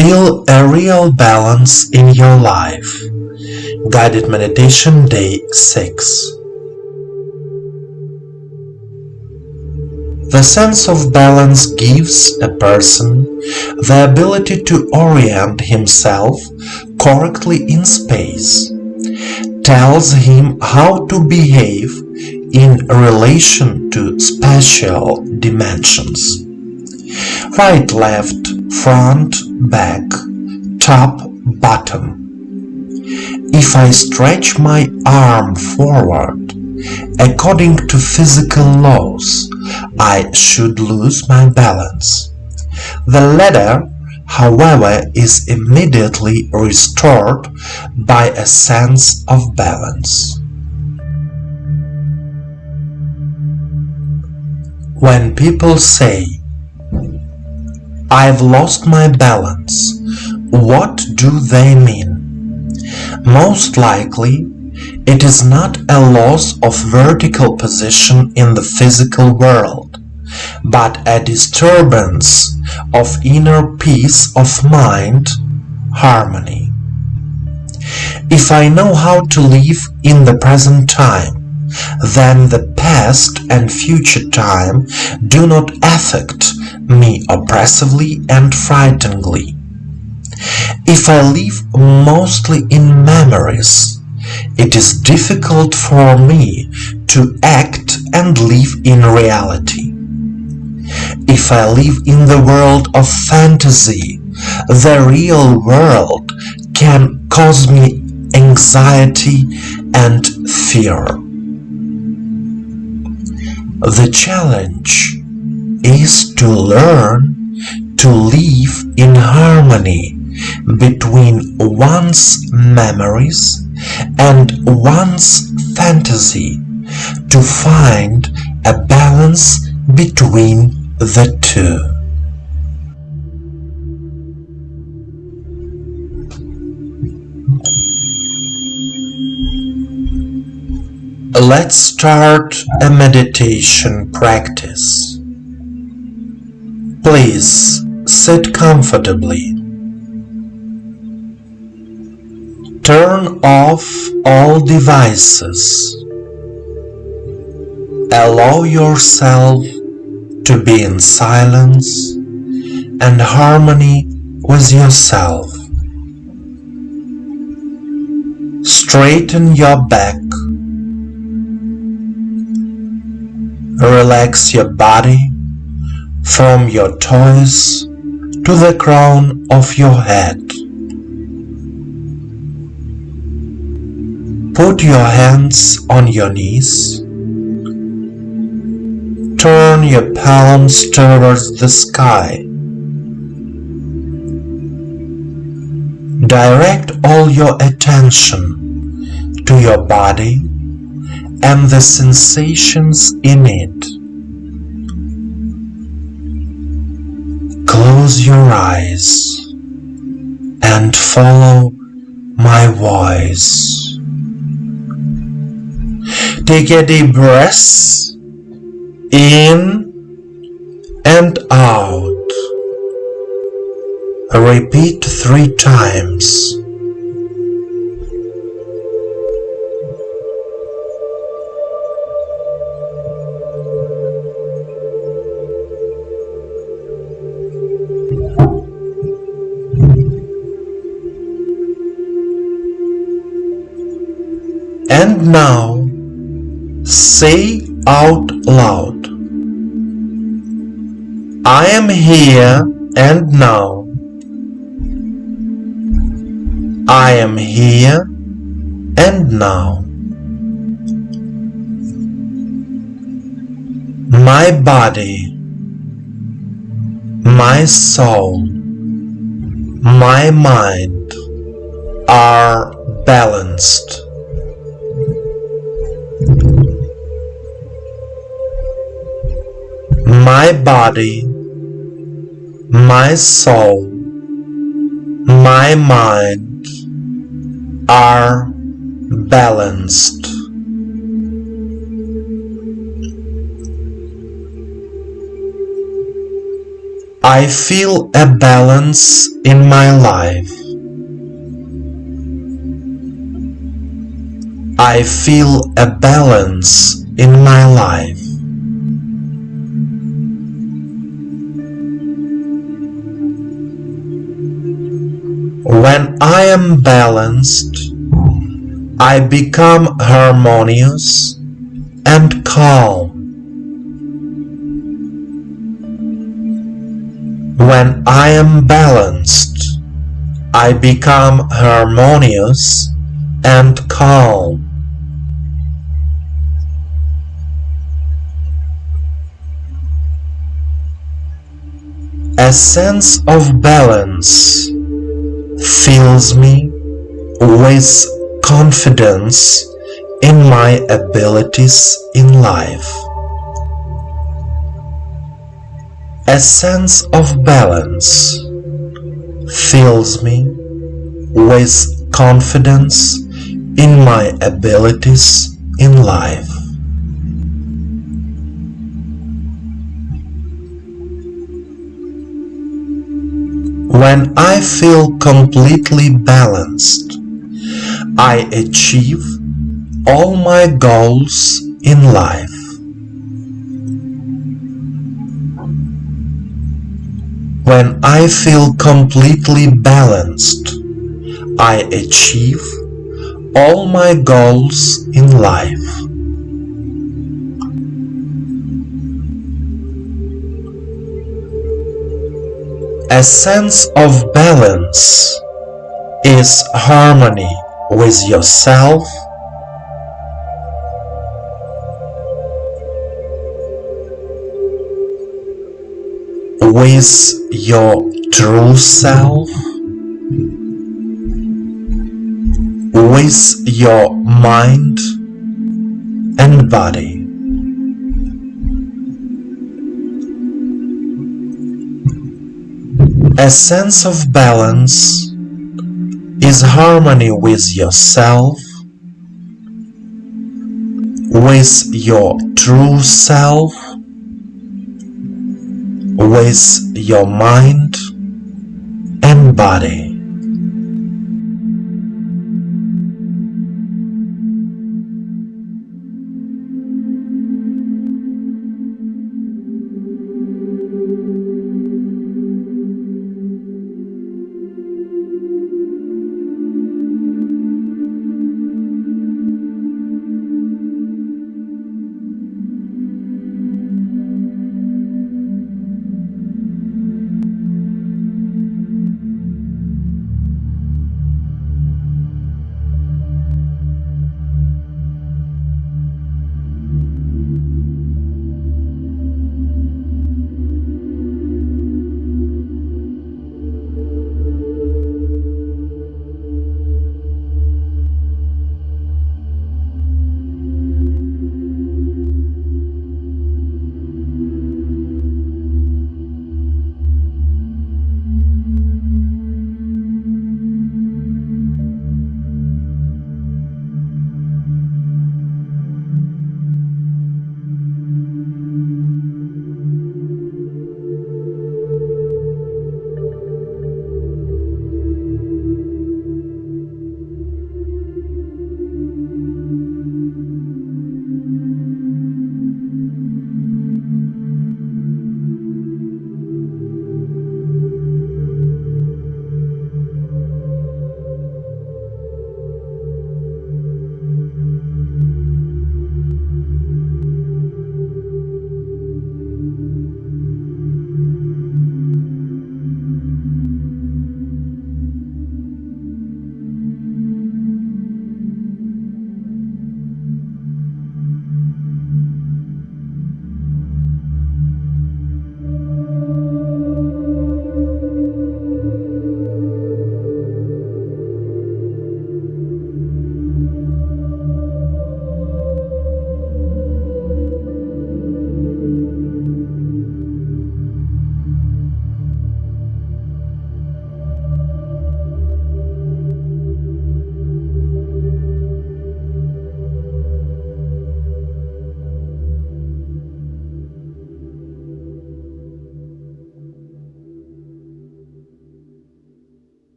Feel a real balance in your life. Guided Meditation Day 6. The sense of balance gives a person the ability to orient himself correctly in space, tells him how to behave in relation to spatial dimensions. Right, left, front, back, top, bottom. If I stretch my arm forward, according to physical laws, I should lose my balance. The latter, however, is immediately restored by a sense of balance. When people say, "I've lost my balance," what do they mean? Most likely, it is not a loss of vertical position in the physical world, but a disturbance of inner peace of mind, harmony. If I know how to live in the present time, then the past and future time do not affect me oppressively and frighteningly. If I live mostly in memories, it is difficult for me to act and live in reality. If I live in the world of fantasy, the real world can cause me anxiety and fear. The challenge is to learn to live in harmony between one's memories and one's fantasy, to find a balance between the two. Let's start a meditation practice. Please sit comfortably. Turn off all devices. Allow yourself to be in silence and harmony with yourself. Straighten your back. Relax your body from your toes to the crown of your head. Put your hands on your knees. Turn your palms towards the sky. Direct all your attention to your body and the sensations in it. Close your eyes and follow my voice. Take a deep breath in and out. Repeat 3 times. And now, say out loud, "I am here and now. I am here and now. My body, my soul, my mind are balanced. My body, my soul, my mind are balanced." I feel a balance in my life. I feel a balance in my life. When I am balanced, I become harmonious and calm. When I am balanced, I become harmonious and calm. A sense of balance fills me with confidence in my abilities in life. A sense of balance fills me with confidence in my abilities in life. When I feel completely balanced, I achieve all my goals in life. When I feel completely balanced, I achieve all my goals in life. A sense of balance is harmony with yourself, with your true self, with your mind and body. A sense of balance is harmony with yourself, with your true self, with your mind and body.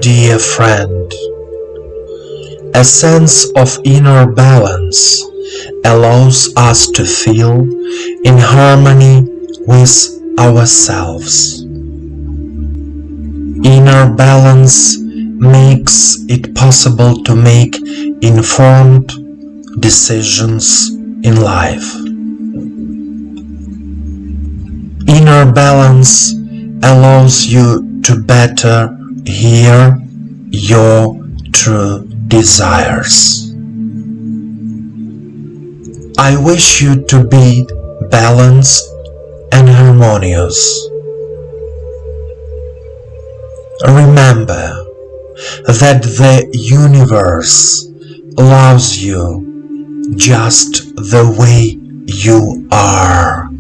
dear friend. A sense of inner balance allows us to feel in harmony with ourselves. Inner balance makes it possible to make informed decisions in life. Inner balance allows you to better hear your true desires. I wish you to be balanced and harmonious. Remember that the universe loves you just the way you are.